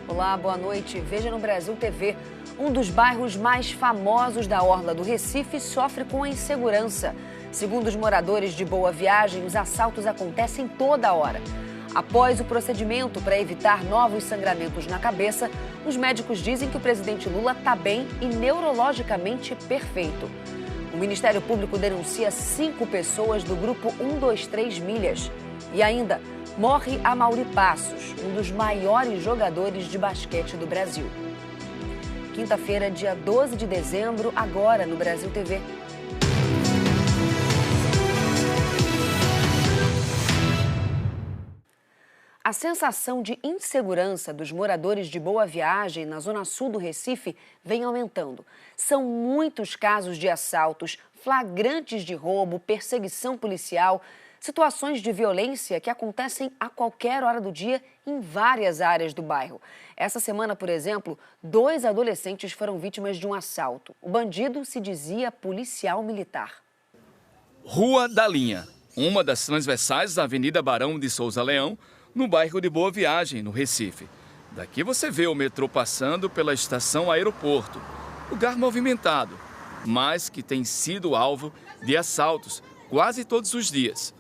Olá, boa noite. Veja no Brasil TV. Um dos bairros mais famosos da orla do Recife sofre com a insegurança. Segundo os moradores de Boa Viagem, os assaltos acontecem toda hora. Após o procedimento para evitar novos sangramentos na cabeça, os médicos dizem que o presidente Lula está bem e neurologicamente perfeito. O Ministério Público denuncia 5 pessoas do grupo 123 Milhas. E ainda, morre Amaury Passos, um dos maiores jogadores de basquete do Brasil. Quinta-feira, dia 12 de dezembro, agora no Brasil TV. A sensação de insegurança dos moradores de Boa Viagem, na zona sul do Recife, vem aumentando. São muitos casos de assaltos, flagrantes de roubo, perseguição policial, situações de violência que acontecem a qualquer hora do dia em várias áreas do bairro. Essa semana, por exemplo, 2 adolescentes foram vítimas de um assalto. O bandido se dizia policial militar. Rua da Linha, uma das transversais da Avenida Barão de Souza Leão, no bairro de Boa Viagem, no Recife. Daqui você vê o metrô passando pela estação Aeroporto, lugar movimentado, mas que tem sido alvo de assaltos quase todos os dias.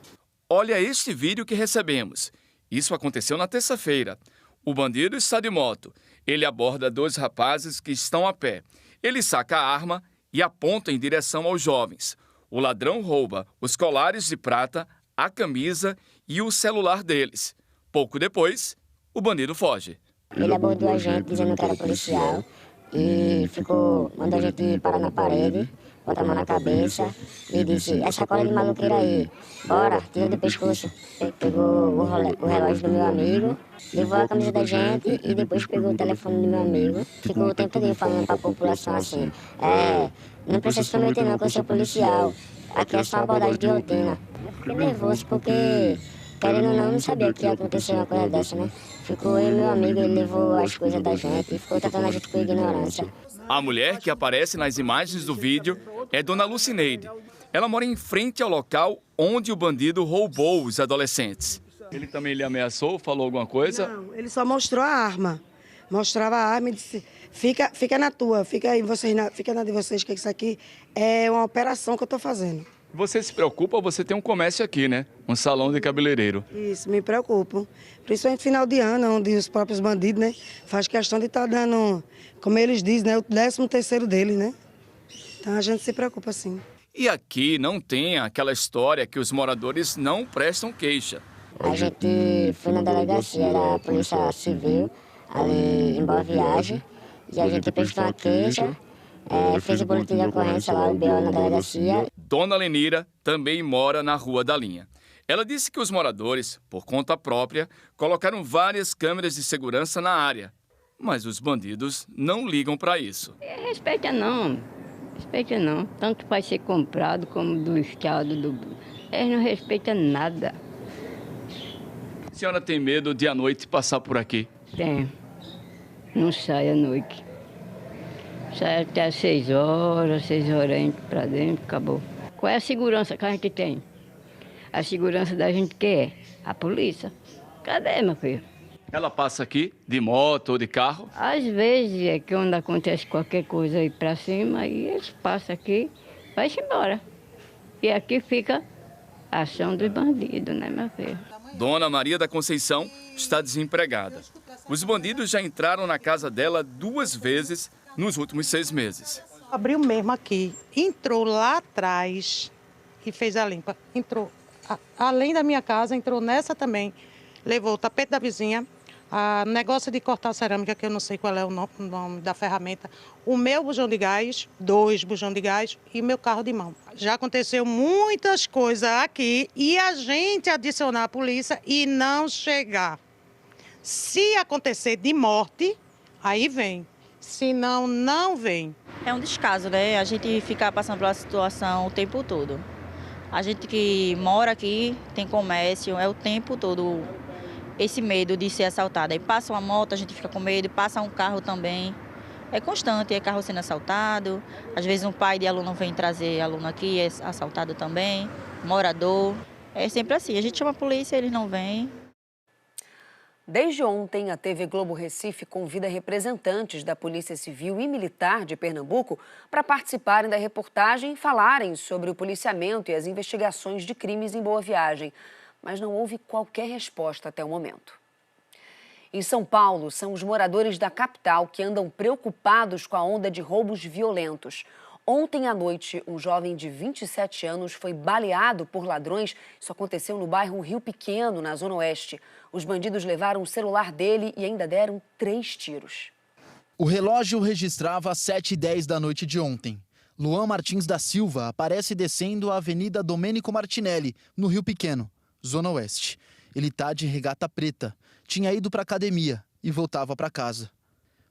Olha este vídeo que recebemos. Isso aconteceu na terça-feira. O bandido está de moto. Ele aborda 2 rapazes que estão a pé. Ele saca a arma e aponta em direção aos jovens. O ladrão rouba os colares de prata, a camisa e o celular deles. Pouco depois, o bandido foge. Ele abordou a gente dizendo que era policial e mandou a gente parar na parede, botar a mão na cabeça e disse: essa cola de maluqueira aí, bora, tira do pescoço. Pegou o relógio do meu amigo, levou a camisa da gente e depois pegou o telefone do meu amigo. Ficou o tempo todo falando para a população assim: não precisa se prometer não que eu sou policial, aqui é só uma abordagem de rotina. Eu fiquei nervoso porque, querendo ou não sabia que ia acontecer uma coisa dessa, né? Ficou eu e meu amigo, ele levou as coisas da gente e ficou tratando a gente com ignorância. A mulher que aparece nas imagens do vídeo é Dona Lucineide. Ela mora em frente ao local onde o bandido roubou os adolescentes. Ele também lhe ameaçou, falou alguma coisa? Não, ele só mostrou a arma. Mostrava a arma e disse: fica na tua, fica na de vocês, que isso aqui é uma operação que eu estou fazendo. Você se preocupa, você tem um comércio aqui, né? Um salão de cabeleireiro. Isso, me preocupo. Principalmente final de ano, onde os próprios bandidos, né, faz questão de estar dando, como eles dizem, né, o 13º deles, né? Então a gente se preocupa, sim. E aqui não tem aquela história que os moradores não prestam queixa. A gente foi na delegacia da Polícia Civil, ali em Boa Viagem, e a gente prestou uma queixa, fez o boletim de ocorrência lá, o BO na delegacia. Dona Lenira também mora na Rua da Linha. Ela disse que os moradores, por conta própria, colocaram várias câmeras de segurança na área. Mas os bandidos não ligam para isso. Respeita não. Tanto vai ser comprado como do Estado. Eles não respeitam nada. A senhora tem medo de à noite passar por aqui? Tem. Não sai à noite. Sai até às 6 horas entra para dentro, acabou. Qual é a segurança que a gente tem? A segurança da gente que é? A polícia. Cadê, meu filho? Ela passa aqui de moto ou de carro? Às vezes é que quando acontece qualquer coisa aí para cima, aí eles passam aqui, vai-se embora. E aqui fica a ação dos bandidos, né, meu filho? Dona Maria da Conceição está desempregada. Os bandidos já entraram na casa dela 2 vezes nos últimos 6 meses. Abriu mesmo aqui, entrou lá atrás e fez a limpa. Entrou além da minha casa, entrou nessa também, levou o tapete da vizinha, negócio de cortar cerâmica, que eu não sei qual é o nome da ferramenta, o meu bujão de gás, 2 bujão de gás e meu carro de mão. Já aconteceu muitas coisas aqui e a gente adicionar a polícia e não chegar. Se acontecer de morte, aí vem. Se não, não vem. É um descaso, né? A gente ficar passando pela situação o tempo todo. A gente que mora aqui, tem comércio, é o tempo todo esse medo de ser assaltado. Aí passa uma moto, a gente fica com medo, passa um carro também. É constante, é carro sendo assaltado. Às vezes um pai de aluno vem trazer aluno aqui, é assaltado também, morador. É sempre assim, a gente chama a polícia, eles não vêm. Desde ontem, a TV Globo Recife convida representantes da Polícia Civil e Militar de Pernambuco para participarem da reportagem e falarem sobre o policiamento e as investigações de crimes em Boa Viagem. Mas não houve qualquer resposta até o momento. Em São Paulo, são os moradores da capital que andam preocupados com a onda de roubos violentos. Ontem à noite, um jovem de 27 anos foi baleado por ladrões. Isso aconteceu no bairro Rio Pequeno, na Zona Oeste. Os bandidos levaram o celular dele e ainda deram 3 tiros. O relógio registrava às 7h10 da noite de ontem. Luan Martins da Silva aparece descendo a Avenida Domênico Martinelli, no Rio Pequeno, Zona Oeste. Ele está de regata preta, tinha ido para a academia e voltava para casa.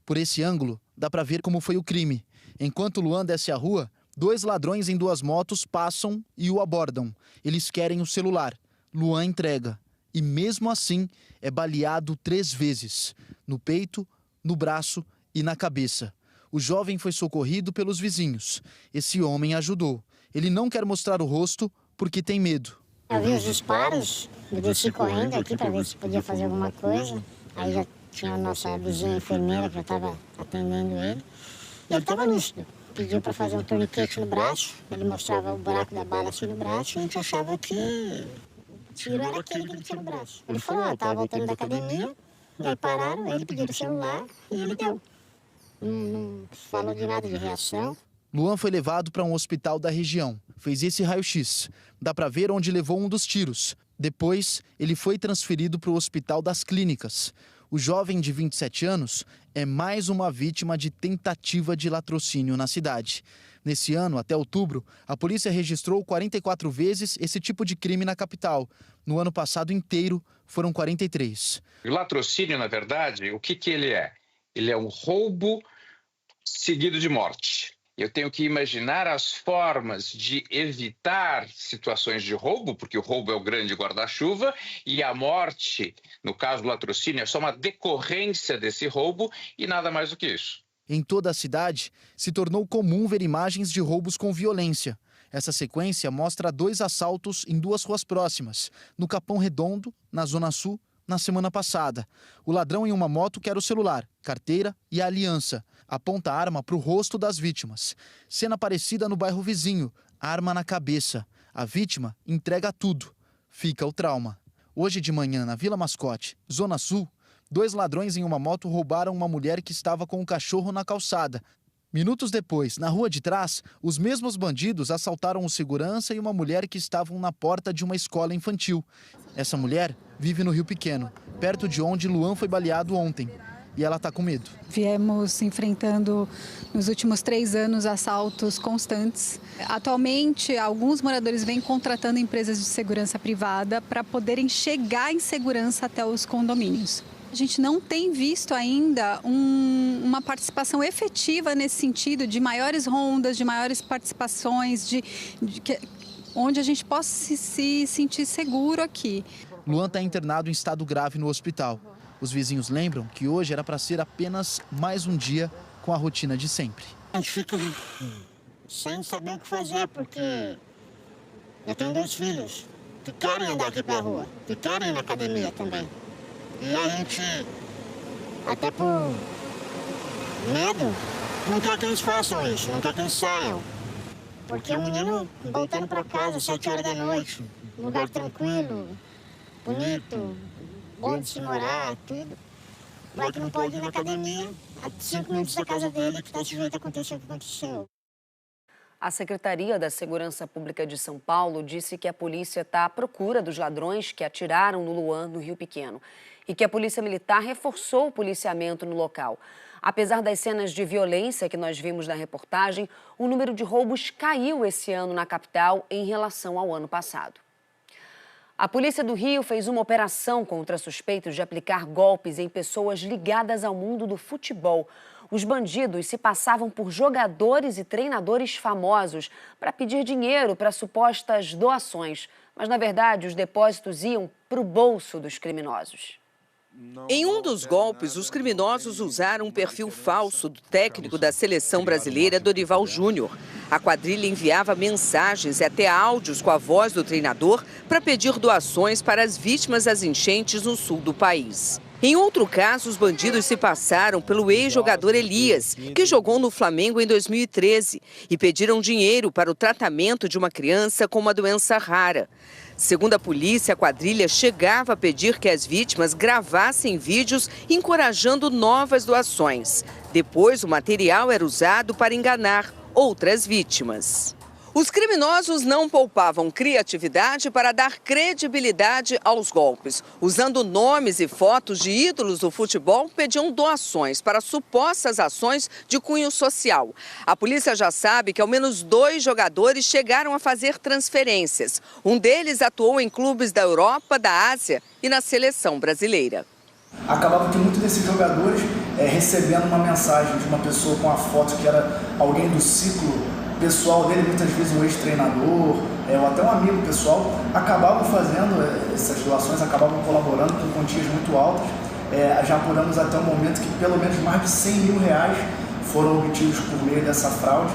Por esse ângulo, dá para ver como foi o crime. Enquanto Luan desce a rua, 2 ladrões em 2 motos passam e o abordam. Eles querem o celular. Luan entrega. E mesmo assim, é baleado 3 vezes. No peito, no braço e na cabeça. O jovem foi socorrido pelos vizinhos. Esse homem ajudou. Ele não quer mostrar o rosto porque tem medo. Eu vi os disparos, eu desci correndo aqui para ver se podia fazer alguma coisa. Aí já tinha a nossa vizinha enfermeira que já estava atendendo ele. E ele estava lúcido. Pediu para fazer um torniquete no braço. Ele mostrava o buraco da bala assim no braço e a gente achava que o tiro era aquele que ele tinha no braço. Ele falou, estava voltando da academia, e aí pararam, ele pediu o celular e ele deu. Não falou de nada de reação. Luan foi levado para um hospital da região. Fez esse raio-x. Dá para ver onde levou um dos tiros. Depois, ele foi transferido para o Hospital das Clínicas. O jovem de 27 anos é mais uma vítima de tentativa de latrocínio na cidade. Nesse ano, até outubro, a polícia registrou 44 vezes esse tipo de crime na capital. No ano passado inteiro, foram 43. O latrocínio, na verdade, o que ele é? Ele é um roubo seguido de morte. Eu tenho que imaginar as formas de evitar situações de roubo, porque o roubo é o grande guarda-chuva, e a morte, no caso do latrocínio, é só uma decorrência desse roubo e nada mais do que isso. Em toda a cidade, se tornou comum ver imagens de roubos com violência. Essa sequência mostra 2 assaltos em 2 ruas próximas, no Capão Redondo, na Zona Sul, na semana passada. O ladrão em uma moto quer o celular, carteira e a aliança. Aponta a arma para o rosto das vítimas. Cena parecida no bairro vizinho, arma na cabeça. A vítima entrega tudo. Fica o trauma. Hoje de manhã, na Vila Mascote, Zona Sul, 2 ladrões em uma moto roubaram uma mulher que estava com um cachorro na calçada. Minutos depois, na rua de trás, os mesmos bandidos assaltaram o segurança e uma mulher que estavam na porta de uma escola infantil. Essa mulher vive no Rio Pequeno, perto de onde Luan foi baleado ontem. E ela está com medo. Viemos enfrentando nos últimos 3 anos assaltos constantes. Atualmente, alguns moradores vêm contratando empresas de segurança privada para poderem chegar em segurança até os condomínios. A gente não tem visto ainda uma participação efetiva nesse sentido, de maiores rondas, de maiores participações, onde a gente possa se sentir seguro aqui. Luan está internado em estado grave no hospital. Os vizinhos lembram que hoje era para ser apenas mais um dia com a rotina de sempre. A gente fica sem saber o que fazer, porque eu tenho 2 filhos que querem andar aqui pra rua, que querem ir na academia também. E a gente, até por medo, não quer que eles façam isso, não quer que eles saiam. Porque o menino voltando para casa às 7 horas da noite, um lugar tranquilo, bonito, bom de se morar, tudo. Vai que não pode ir na academia a 5 minutos da casa dele, que está sujeito a acontecer o que aconteceu. A Secretaria da Segurança Pública de São Paulo disse que a polícia está à procura dos ladrões que atiraram no Luan, no Rio Pequeno, e que a Polícia Militar reforçou o policiamento no local. Apesar das cenas de violência que nós vimos na reportagem, o número de roubos caiu esse ano na capital em relação ao ano passado. A Polícia do Rio fez uma operação contra suspeitos de aplicar golpes em pessoas ligadas ao mundo do futebol. Os bandidos se passavam por jogadores e treinadores famosos para pedir dinheiro para supostas doações. Mas, na verdade, os depósitos iam para o bolso dos criminosos. Em um dos golpes, os criminosos usaram um perfil falso do técnico da seleção brasileira, Dorival Júnior. A quadrilha enviava mensagens e até áudios com a voz do treinador para pedir doações para as vítimas das enchentes no sul do país. Em outro caso, os bandidos se passaram pelo ex-jogador Elias, que jogou no Flamengo em 2013, e pediram dinheiro para o tratamento de uma criança com uma doença rara. Segundo a polícia, a quadrilha chegava a pedir que as vítimas gravassem vídeos encorajando novas doações. Depois, o material era usado para enganar outras vítimas. Os criminosos não poupavam criatividade para dar credibilidade aos golpes. Usando nomes e fotos de ídolos do futebol, pediam doações para supostas ações de cunho social. A polícia já sabe que ao menos 2 jogadores chegaram a fazer transferências. Um deles atuou em clubes da Europa, da Ásia e na seleção brasileira. Acabava que muitos desses jogadores, recebendo uma mensagem de uma pessoa com a foto que era alguém do ciclo pessoal dele, muitas vezes um ex-treinador, ou até um amigo pessoal, acabavam fazendo essas doações, acabavam colaborando com quantias muito altas. Já apuramos até o momento que pelo menos mais de 100 mil reais foram obtidos por meio dessa fraude.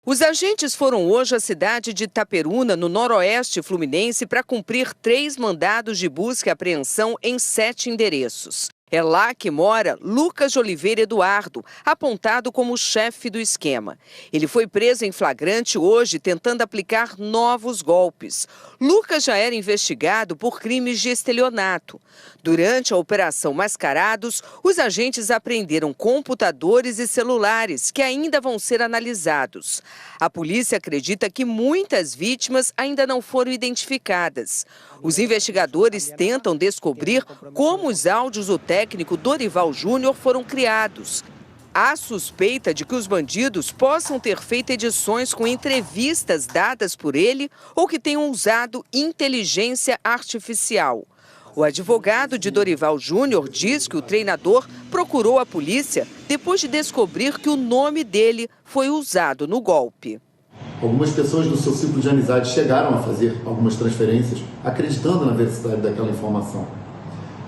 Os agentes foram hoje à cidade de Itaperuna, no noroeste fluminense, para cumprir 3 mandados de busca e apreensão em 7 endereços. É lá que mora Lucas de Oliveira Eduardo, apontado como chefe do esquema. Ele foi preso em flagrante hoje, tentando aplicar novos golpes. Lucas já era investigado por crimes de estelionato. Durante a Operação Mascarados, os agentes apreenderam computadores e celulares que ainda vão ser analisados. A polícia acredita que muitas vítimas ainda não foram identificadas. Os investigadores tentam descobrir como os áudios do técnico Dorival Júnior foram criados. Há suspeita de que os bandidos possam ter feito edições com entrevistas dadas por ele ou que tenham usado inteligência artificial. O advogado de Dorival Júnior diz que o treinador procurou a polícia depois de descobrir que o nome dele foi usado no golpe. Algumas pessoas do seu ciclo de amizade chegaram a fazer algumas transferências, acreditando na veracidade daquela informação.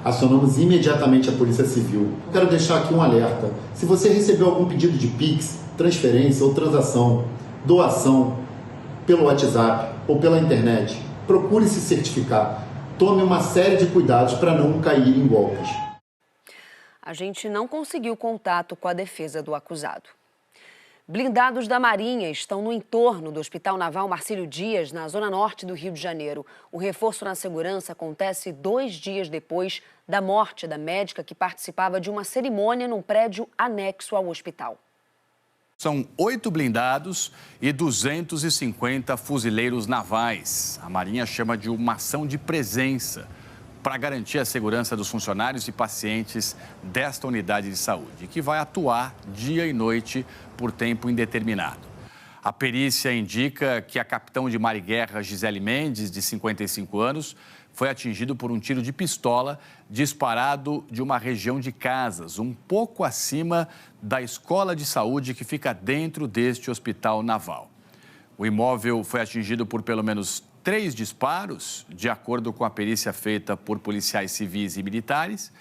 Acionamos imediatamente a Polícia Civil. Quero deixar aqui um alerta. Se você recebeu algum pedido de Pix, transferência ou transação, doação, pelo WhatsApp ou pela internet, procure se certificar. Tome uma série de cuidados para não cair em golpes. A gente não conseguiu contato com a defesa do acusado. Blindados da Marinha estão no entorno do Hospital Naval Marcílio Dias, na zona norte do Rio de Janeiro. O reforço na segurança acontece 2 dias depois da morte da médica que participava de uma cerimônia num prédio anexo ao hospital. São 8 blindados e 250 fuzileiros navais. A Marinha chama de uma ação de presença para garantir a segurança dos funcionários e pacientes desta unidade de saúde, que vai atuar dia e noite por tempo indeterminado. A perícia indica que a capitão de mar e guerra Gisele Mendes, de 55 anos, foi atingido por um tiro de pistola disparado de uma região de Casas, um pouco acima da escola de saúde que fica dentro deste hospital naval. O imóvel foi atingido por pelo menos 3 disparos, de acordo com a perícia feita por policiais civis e militares,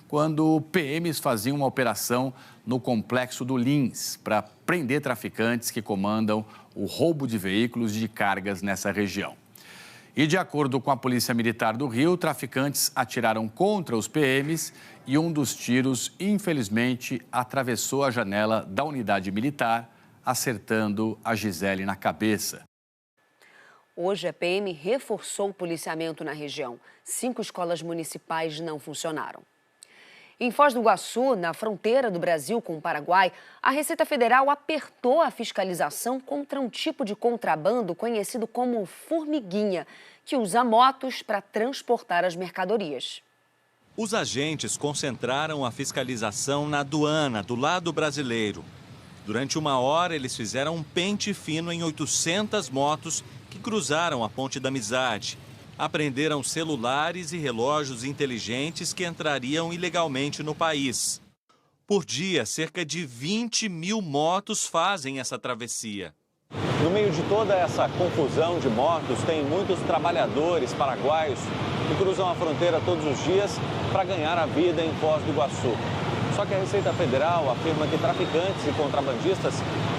quando PMs faziam uma operação no complexo do Lins para prender traficantes que comandam o roubo de veículos e de cargas nessa região. E de acordo com a Polícia Militar do Rio, traficantes atiraram contra os PMs e um dos tiros, infelizmente, atravessou a janela da unidade militar, acertando a Gisele na cabeça. Hoje, a PM reforçou o policiamento na região. 5 escolas municipais não funcionaram. Em Foz do Iguaçu, na fronteira do Brasil com o Paraguai, a Receita Federal apertou a fiscalização contra um tipo de contrabando conhecido como formiguinha, que usa motos para transportar as mercadorias. Os agentes concentraram a fiscalização na aduana, do lado brasileiro. Durante 1 hora, eles fizeram um pente fino em 800 motos que cruzaram a Ponte da Amizade. Apreenderam celulares e relógios inteligentes que entrariam ilegalmente no país. Por dia, cerca de 20 mil motos fazem essa travessia. No meio de toda essa confusão de motos, tem muitos trabalhadores paraguaios que cruzam a fronteira todos os dias para ganhar a vida em Foz do Iguaçu. Só que a Receita Federal afirma que traficantes e contrabandistas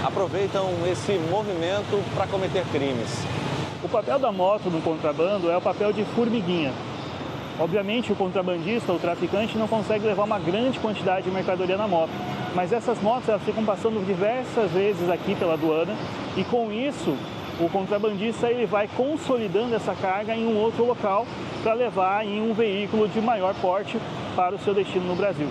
aproveitam esse movimento para cometer crimes. O papel da moto no contrabando é o papel de formiguinha. Obviamente, o contrabandista, o traficante, não consegue levar uma grande quantidade de mercadoria na moto. Mas essas motos elas ficam passando diversas vezes aqui pela aduana e, com isso, o contrabandista ele vai consolidando essa carga em um outro local para levar em um veículo de maior porte para o seu destino no Brasil.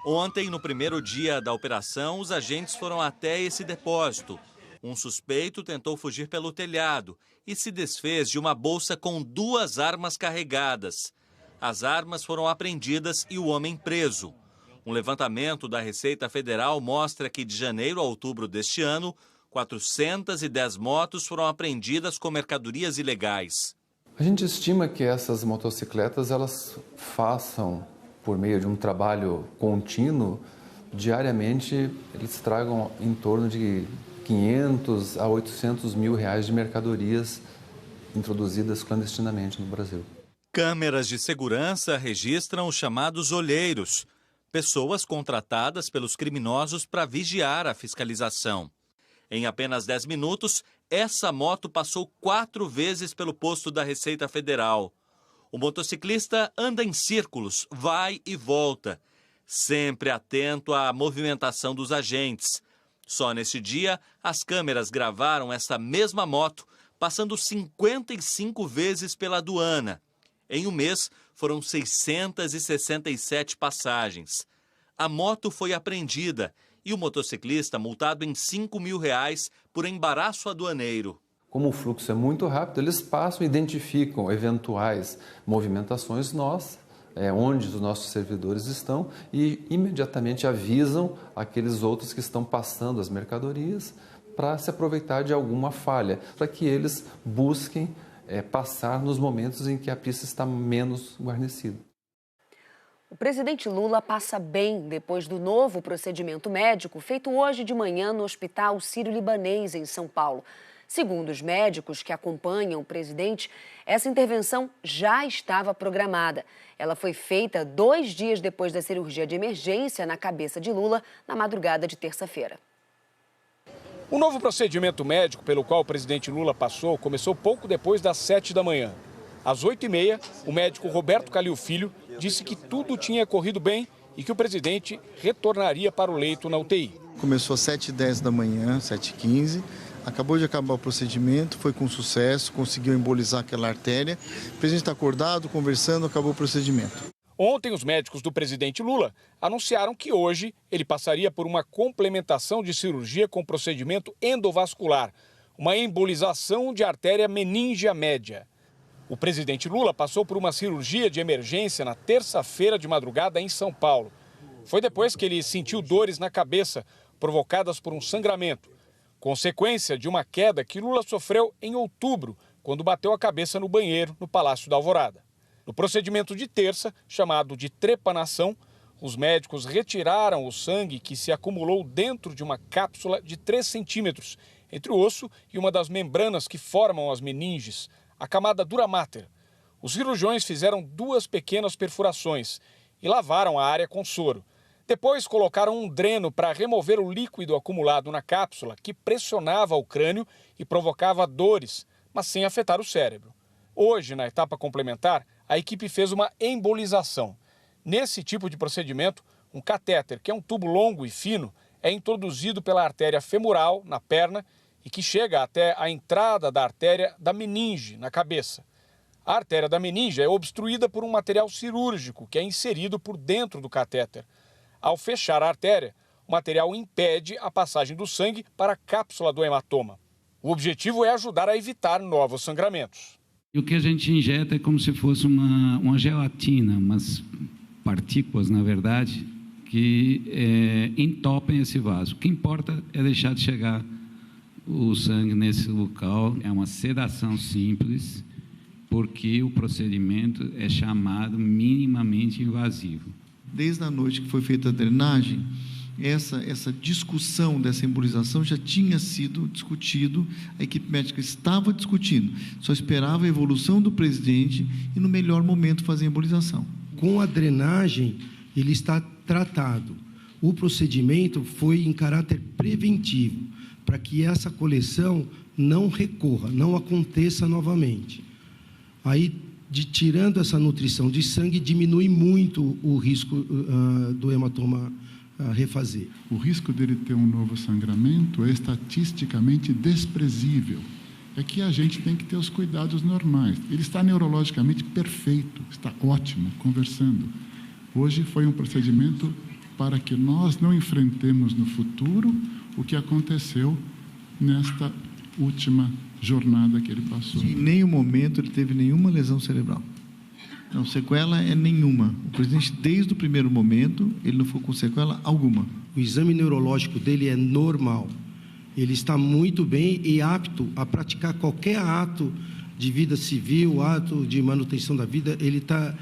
Ontem, no primeiro dia da operação, os agentes foram até esse depósito. Um suspeito tentou fugir pelo telhado e se desfez de uma bolsa com 2 armas carregadas. As armas foram apreendidas e o homem preso. Um levantamento da Receita Federal mostra que de janeiro a outubro deste ano, 410 motos foram apreendidas com mercadorias ilegais. A gente estima que essas motocicletas elas façam, por meio de um trabalho contínuo, diariamente eles tragam em torno de 500 a 800 mil reais de mercadorias introduzidas clandestinamente no Brasil. Câmeras de segurança registram os chamados olheiros, pessoas contratadas pelos criminosos para vigiar a fiscalização. Em apenas 10 minutos, essa moto passou 4 vezes pelo posto da Receita Federal. O motociclista anda em círculos, vai e volta, sempre atento à movimentação dos agentes. Só nesse dia, as câmeras gravaram essa mesma moto passando 55 vezes pela aduana. Em um mês, foram 667 passagens. A moto foi apreendida e o motociclista multado em R$5 mil por embaraço aduaneiro. Como o fluxo é muito rápido, eles passam e identificam eventuais movimentações nossas, onde os nossos servidores estão, e imediatamente avisam aqueles outros que estão passando as mercadorias para se aproveitar de alguma falha, para que eles busquem passar nos momentos em que a pista está menos guarnecida. O presidente Lula passa bem depois do novo procedimento médico feito hoje de manhã no Hospital Sírio-Libanês, em São Paulo. Segundo os médicos que acompanham o presidente, essa intervenção já estava programada. Ela foi feita 2 dias depois da cirurgia de emergência na cabeça de Lula, na madrugada de terça-feira. O novo procedimento médico pelo qual o presidente Lula passou começou pouco depois das 7 da manhã. Às 8h30, o médico Roberto Calil Filho disse que tudo tinha corrido bem e que o presidente retornaria para o leito na UTI. Começou às 7h10 da manhã, 7h15. Acabou de acabar o procedimento, foi com sucesso, conseguiu embolizar aquela artéria. O presidente está acordado, conversando, acabou o procedimento. Ontem, os médicos do presidente Lula anunciaram que hoje ele passaria por uma complementação de cirurgia com procedimento endovascular, uma embolização de artéria meníngea média. O presidente Lula passou por uma cirurgia de emergência na terça-feira de madrugada em São Paulo. Foi depois que ele sentiu dores na cabeça, provocadas por um sangramento, consequência de uma queda que Lula sofreu em outubro, quando bateu a cabeça no banheiro no Palácio da Alvorada. No procedimento de terça, chamado de trepanação, os médicos retiraram o sangue que se acumulou dentro de uma cápsula de 3 centímetros, entre o osso e uma das membranas que formam as meninges, a camada dura mater. Os cirurgiões fizeram 2 pequenas perfurações e lavaram a área com soro. Depois colocaram um dreno para remover o líquido acumulado na cápsula que pressionava o crânio e provocava dores, mas sem afetar o cérebro. Hoje, na etapa complementar, a equipe fez uma embolização. Nesse tipo de procedimento, um catéter, que é um tubo longo e fino, é introduzido pela artéria femoral na perna e que chega até a entrada da artéria da meninge na cabeça. A artéria da meninge é obstruída por um material cirúrgico que é inserido por dentro do catéter. Ao fechar a artéria, o material impede a passagem do sangue para a cápsula do hematoma. O objetivo é ajudar a evitar novos sangramentos. E o que a gente injeta é como se fosse uma gelatina, umas partículas, na verdade, que entopem esse vaso. O que importa é deixar de chegar o sangue nesse local. É uma sedação simples, porque o procedimento é chamado minimamente invasivo. Desde a noite que foi feita a drenagem, essa discussão dessa embolização já tinha sido discutido, a equipe médica estava discutindo, só esperava a evolução do presidente e no melhor momento fazer a embolização. Com a drenagem, ele está tratado. O procedimento foi em caráter preventivo, para que essa coleção não recorra, não aconteça novamente. Aí de tirando essa nutrição de sangue, diminui muito o risco do hematoma refazer. O risco dele ter um novo sangramento é estatisticamente desprezível. É que a gente tem que ter os cuidados normais. Ele está neurologicamente perfeito, está ótimo, conversando. Hoje foi um procedimento para que nós não enfrentemos no futuro o que aconteceu nesta última jornada que ele passou. Em nenhum momento ele teve nenhuma lesão cerebral. Não, sequela é nenhuma. O presidente, desde o primeiro momento, ele não ficou com sequela alguma. O exame neurológico dele é normal. Ele está muito bem e apto a praticar qualquer ato de vida civil, ato de manutenção da vida. Ele está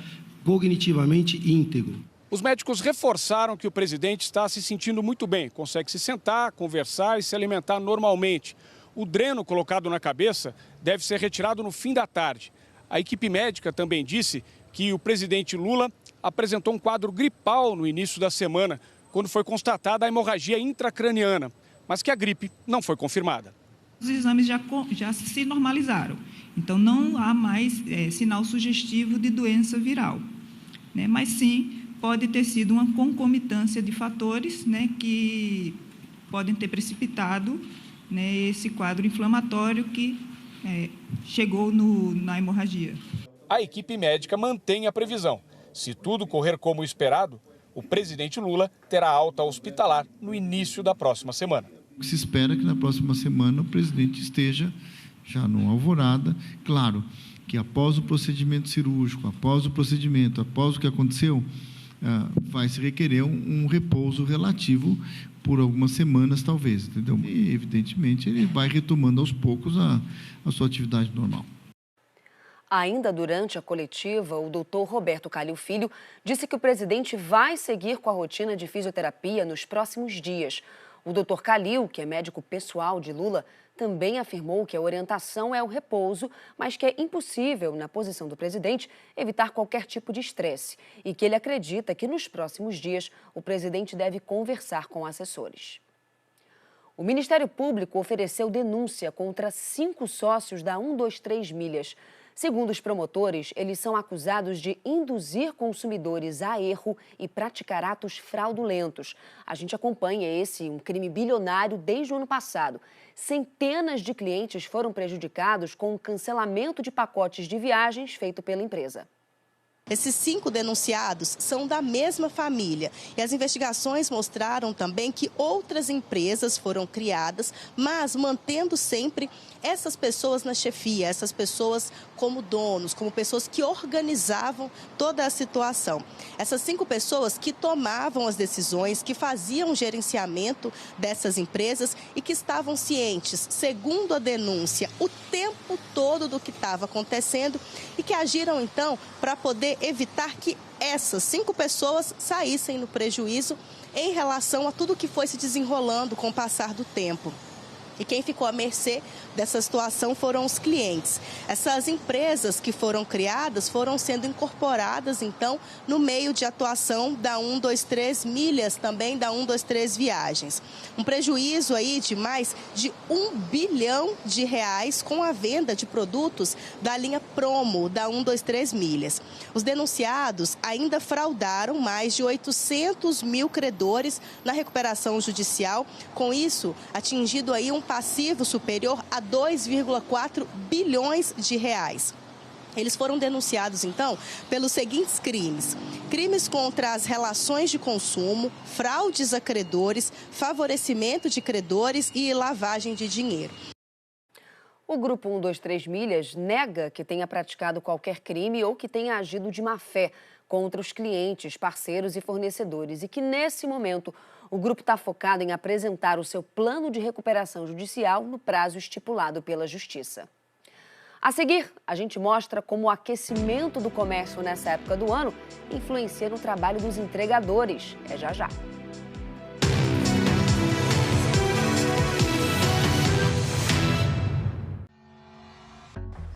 cognitivamente íntegro. Os médicos reforçaram que o presidente está se sentindo muito bem, consegue se sentar, conversar e se alimentar normalmente. O dreno colocado na cabeça deve ser retirado no fim da tarde. A equipe médica também disse que o presidente Lula apresentou um quadro gripal no início da semana, quando foi constatada a hemorragia intracraniana, mas que a gripe não foi confirmada. Os exames já se normalizaram, então não há mais sinal sugestivo de doença viral, né? Mas sim pode ter sido uma concomitância de fatores, né, que podem ter precipitado, né, esse quadro inflamatório que chegou na hemorragia. A equipe médica mantém a previsão. Se tudo correr como esperado, o presidente Lula terá alta hospitalar no início da próxima semana. Se espera que na próxima semana o presidente esteja já no Alvorada. Claro que após o procedimento cirúrgico, após o que aconteceu, vai se requerer um repouso relativo por algumas semanas, talvez, entendeu? E, evidentemente, ele vai retomando aos poucos a sua atividade normal. Ainda durante a coletiva, o doutor Roberto Calil Filho disse que o presidente vai seguir com a rotina de fisioterapia nos próximos dias. O doutor Calil, que é médico pessoal de Lula, também afirmou que a orientação é o repouso, mas que é impossível, na posição do presidente, evitar qualquer tipo de estresse e que ele acredita que nos próximos dias o presidente deve conversar com assessores. O Ministério Público ofereceu denúncia contra 5 sócios da 123 Milhas. Segundo os promotores, eles são acusados de induzir consumidores a erro e praticar atos fraudulentos. A gente acompanha um crime bilionário desde o ano passado. Centenas de clientes foram prejudicados com o cancelamento de pacotes de viagens feito pela empresa. Esses 5 denunciados são da mesma família e as investigações mostraram também que outras empresas foram criadas, mas mantendo sempre essas pessoas na chefia, essas pessoas como donos, como pessoas que organizavam toda a situação. Essas 5 pessoas que tomavam as decisões, que faziam o gerenciamento dessas empresas e que estavam cientes, segundo a denúncia, o tempo todo do que estava acontecendo e que agiram então para poder evitar que essas 5 pessoas saíssem no prejuízo em relação a tudo que foi se desenrolando com o passar do tempo. E quem ficou à mercê dessa situação foram os clientes. Essas empresas que foram criadas foram sendo incorporadas, então, no meio de atuação da 123 Milhas, também da 123 Viagens. Um prejuízo aí de mais de R$1 bilhão com a venda de produtos da linha Promo da 123 Milhas. Os denunciados ainda fraudaram mais de 800 mil credores na recuperação judicial, com isso atingido aí um passivo superior a 2,4 bilhões de reais. Eles foram denunciados, então, pelos seguintes crimes: crimes contra as relações de consumo, fraudes a credores, favorecimento de credores e lavagem de dinheiro. O Grupo 123 Milhas nega que tenha praticado qualquer crime ou que tenha agido de má fé contra os clientes, parceiros e fornecedores e que, nesse momento, o grupo está focado em apresentar o seu plano de recuperação judicial no prazo estipulado pela Justiça. A seguir, a gente mostra como o aquecimento do comércio nessa época do ano influencia no trabalho dos entregadores. É já já.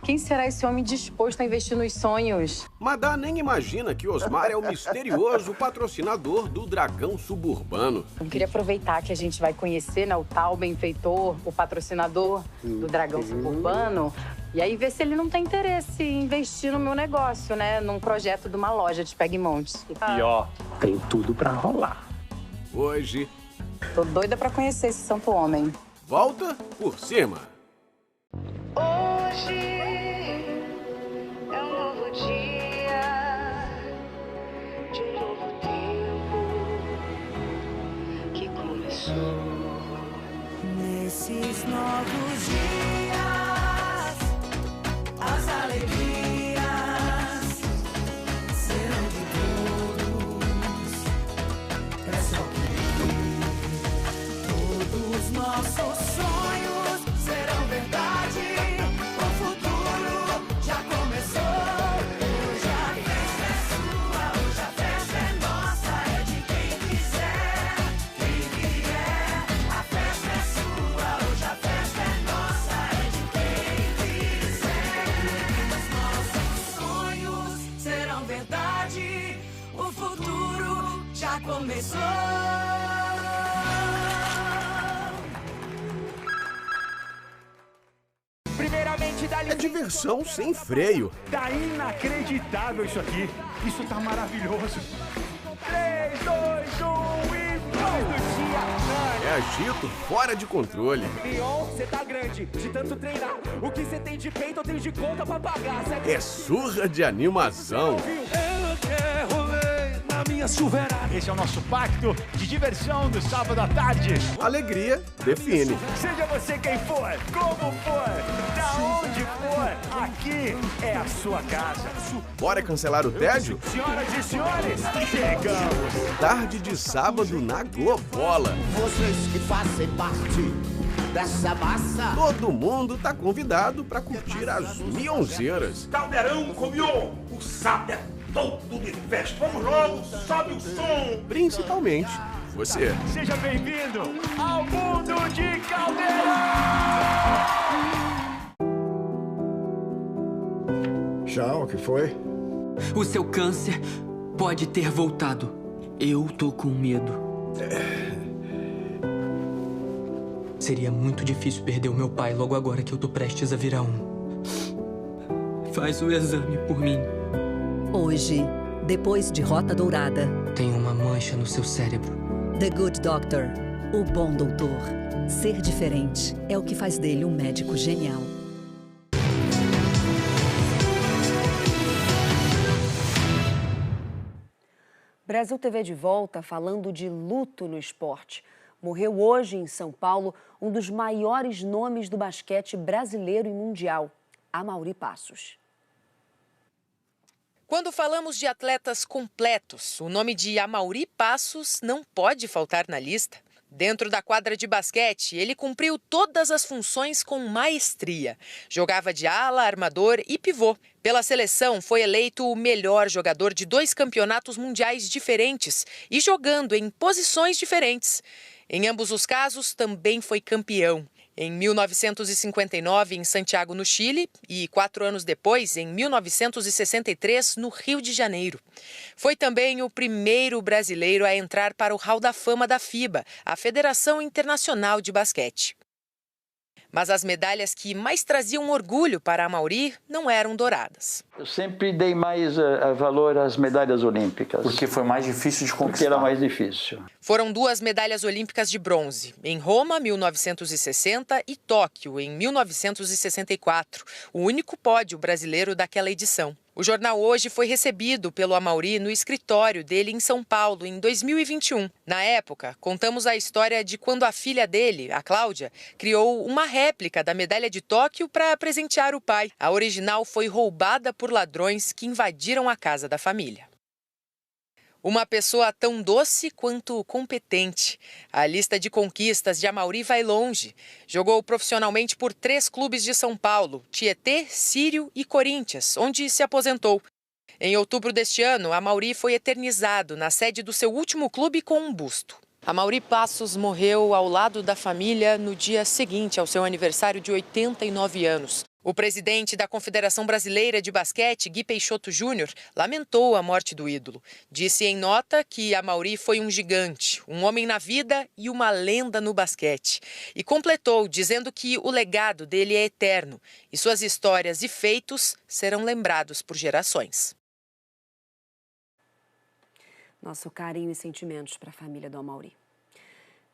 Quem será esse homem disposto a investir nos sonhos? Madá nem imagina que Osmar é o misterioso patrocinador do Dragão Suburbano. Eu queria aproveitar que a gente vai conhecer, né, o tal benfeitor, o patrocinador do Dragão Suburbano, E aí ver se ele não tem interesse em investir no meu negócio, né? Num projeto de uma loja de pega-e-montes. E ó, tem tudo pra rolar. Hoje... Tô doida pra conhecer esse santo homem. Volta por cima. Hoje é um novo dia, de um novo tempo que começou. Nesses novos dias, as alegrias serão de todos. É só querer. Todos nossos sonhos serão verdade. O futuro já começou. Hoje a festa é sua, hoje a festa é nossa. É de quem quiser, quem vier. A festa é sua, hoje a festa é nossa. É de quem quiser. Os nossos sonhos serão verdade. O futuro já começou. É diversão sem freio. Tá inacreditável isso aqui. Isso tá maravilhoso. 3, 2, 1 e voz do dia. É agito fora de controle. Leon, você tá grande de tanto treinar. O que você tem de peito eu tenho de conta pra pagar. É surra de animação. Eu quero ler na minha Silverado. Esse é o nosso pacto de diversão do sábado à tarde. Alegria define. Seja você quem for, como for, da onde for, aqui é a sua casa. Bora cancelar o tédio? Senhoras e senhores, chegamos. Tarde de sábado na Globola. Vocês que fazem parte dessa massa. Todo mundo tá convidado para curtir as mionzeiras. Caldeirão com Mion, o sábado é todo de festa. Vamos logo, sobe o som. Principalmente você. Seja bem-vindo ao mundo de Caldeirão. Tchau, o que foi? O seu câncer pode ter voltado. Eu tô com medo. Seria muito difícil perder o meu pai logo agora que eu tô prestes a virar um. Faz o exame por mim. Hoje, depois de Rota Dourada. Tem uma mancha no seu cérebro. The Good Doctor, o bom doutor. Ser diferente é o que faz dele um médico genial. Brasil TV de volta falando de luto no esporte. Morreu hoje em São Paulo um dos maiores nomes do basquete brasileiro e mundial, Amaury Passos. Quando falamos de atletas completos, o nome de Amaury Passos não pode faltar na lista. Dentro da quadra de basquete, ele cumpriu todas as funções com maestria. Jogava de ala, armador e pivô. Pela seleção, foi eleito o melhor jogador de 2 campeonatos mundiais diferentes e jogando em posições diferentes. Em ambos os casos, também foi campeão. Em 1959, em Santiago, no Chile, e 4 anos depois, em 1963, no Rio de Janeiro. Foi também o primeiro brasileiro a entrar para o Hall da Fama da FIBA, a Federação Internacional de Basquete. Mas as medalhas que mais traziam orgulho para Amaury não eram douradas. Eu sempre dei mais valor às medalhas olímpicas. Porque foi mais difícil de conquistar. Porque era mais difícil. Foram 2 medalhas olímpicas de bronze, em Roma, 1960, e Tóquio, em 1964, o único pódio brasileiro daquela edição. O jornal Hoje foi recebido pelo Amaury no escritório dele em São Paulo, em 2021. Na época, contamos a história de quando a filha dele, a Cláudia, criou uma réplica da medalha de Tóquio para presentear o pai. A original foi roubada por ladrões que invadiram a casa da família. Uma pessoa tão doce quanto competente. A lista de conquistas de Amaury vai longe. Jogou profissionalmente por 3 clubes de São Paulo, Tietê, Sírio e Corinthians, onde se aposentou. Em outubro deste ano, Amaury foi eternizado na sede do seu último clube com um busto. Amaury Passos morreu ao lado da família no dia seguinte ao seu aniversário de 89 anos. O presidente da Confederação Brasileira de Basquete, Gui Peixoto Júnior, lamentou a morte do ídolo. Disse em nota que Amaury foi um gigante, um homem na vida e uma lenda no basquete. E completou dizendo que o legado dele é eterno e suas histórias e feitos serão lembrados por gerações. Nosso carinho e sentimentos para a família do Amaury.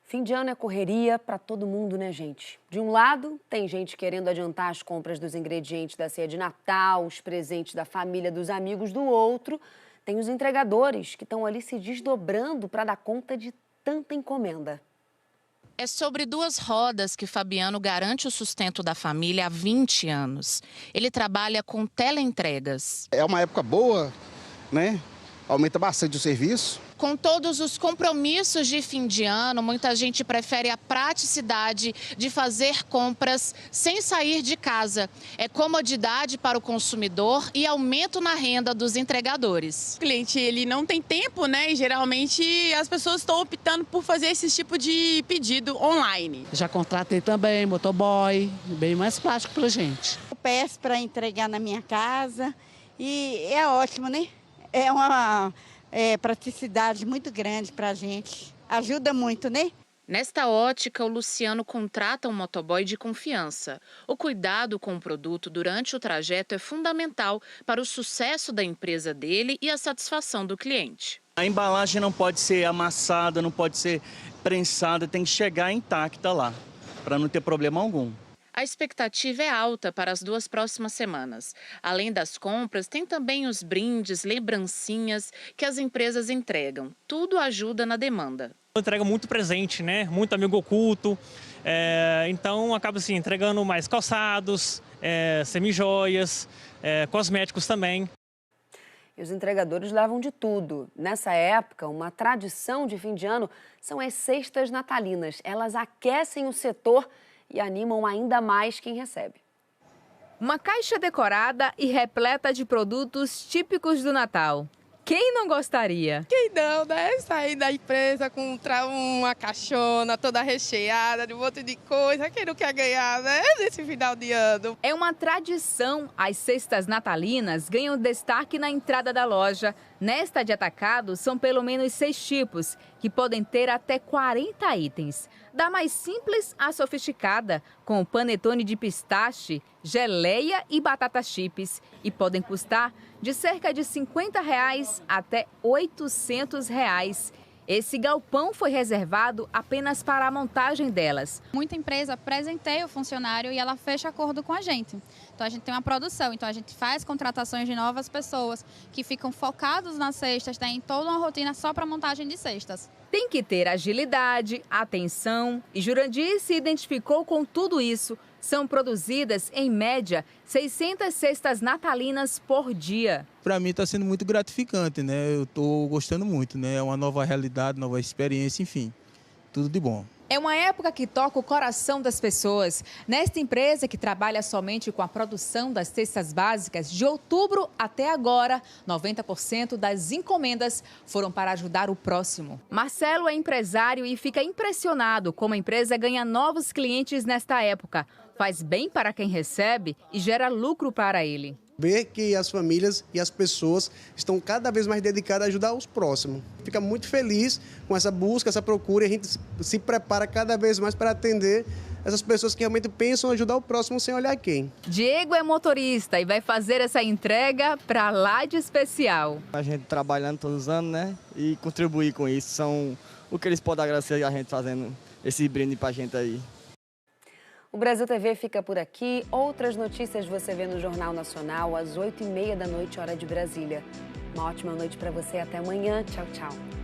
Fim de ano é correria para todo mundo, né, gente? De um lado, tem gente querendo adiantar as compras dos ingredientes da ceia de Natal, os presentes da família, dos amigos. Do outro, tem os entregadores que estão ali se desdobrando para dar conta de tanta encomenda. É sobre duas rodas que Fabiano garante o sustento da família há 20 anos. Ele trabalha com teleentregas. É uma época boa, né? Aumenta bastante o serviço. Com todos os compromissos de fim de ano, muita gente prefere a praticidade de fazer compras sem sair de casa. É comodidade para o consumidor e aumento na renda dos entregadores. O cliente ele não tem tempo, né? E geralmente as pessoas estão optando por fazer esse tipo de pedido online. Já contratei também motoboy, bem mais prático para a gente. Eu peço para entregar na minha casa e é ótimo, né? É uma praticidade muito grande para a gente. Ajuda muito, né? Nesta ótica, o Luciano contrata um motoboy de confiança. O cuidado com o produto durante o trajeto é fundamental para o sucesso da empresa dele e a satisfação do cliente. A embalagem não pode ser amassada, não pode ser prensada, tem que chegar intacta lá, para não ter problema algum. A expectativa é alta para as 2 próximas semanas. Além das compras, tem também os brindes, lembrancinhas que as empresas entregam. Tudo ajuda na demanda. Entrega muito presente, né? Muito amigo oculto. Então, acaba assim, entregando mais calçados, semijoias, cosméticos também. E os entregadores levam de tudo. Nessa época, uma tradição de fim de ano são as cestas natalinas. Elas aquecem o setor e animam ainda mais quem recebe. Uma caixa decorada e repleta de produtos típicos do Natal. Quem não gostaria? Quem não, né? Sair da empresa com uma caixona toda recheada de um monte de coisa. Quem não quer ganhar, né? Nesse final de ano. É uma tradição. As cestas natalinas ganham destaque na entrada da loja. Nesta de atacado, são pelo menos 6 tipos, que podem ter até 40 itens. Da mais simples à sofisticada, com panetone de pistache, geleia e batata chips. E podem custar de cerca de R$50 até R$800. Esse galpão foi reservado apenas para a montagem delas. Muita empresa presenteia o funcionário e ela fecha acordo com a gente. Então a gente tem uma produção, então a gente faz contratações de novas pessoas que ficam focados nas cestas, tem toda uma rotina só para montagem de cestas. Tem que ter agilidade, atenção e Jurandir se identificou com tudo isso. São produzidas, em média, 600 cestas natalinas por dia. Para mim está sendo muito gratificante, né? Eu estou gostando muito, né? É uma nova realidade, nova experiência, enfim, tudo de bom. É uma época que toca o coração das pessoas. Nesta empresa, que trabalha somente com a produção das cestas básicas, de outubro até agora, 90% das encomendas foram para ajudar o próximo. Marcelo é empresário e fica impressionado como a empresa ganha novos clientes nesta época. Faz bem para quem recebe e gera lucro para ele. Ver que as famílias e as pessoas estão cada vez mais dedicadas a ajudar os próximos. Fica muito feliz com essa busca, essa procura, e a gente se prepara cada vez mais para atender essas pessoas que realmente pensam em ajudar o próximo sem olhar quem. Diego é motorista e vai fazer essa entrega para lá de especial. A gente trabalhando todos os anos, né? E contribuir com isso. São o que eles podem agradecer a gente fazendo esse brinde para a gente aí. O Brasil TV fica por aqui. Outras notícias você vê no Jornal Nacional às 8h30 da noite, hora de Brasília. Uma ótima noite para você. Até amanhã. Tchau, tchau.